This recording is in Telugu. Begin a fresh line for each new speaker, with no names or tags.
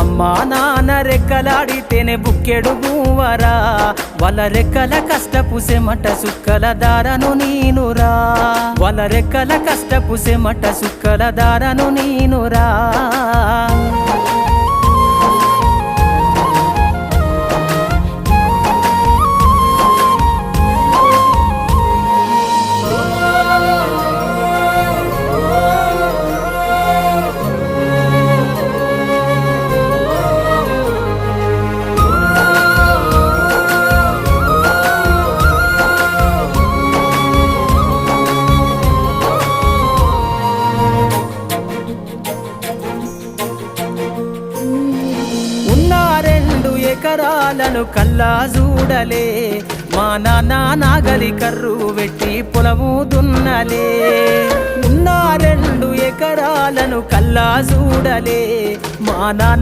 అమ్మా నాన్న రెక్కలాడితేనే బుక్కెడు గువ్వరా, వాళ్ళ రెక్కల కష్టపు సెమట సుక్కల దారను నీనురా, వాళ్ళ రెక్కల కష్టపు సెమట సుక్కల దారను నీనురా. ఎకరాలను కల్లా చూడలే, మా నాన్న నాగలి కర్రు వెట్టి పొలము దున్నలే. ఉన్న 2 ఎకరాలను కల్లా చూడలే, మా నాన్న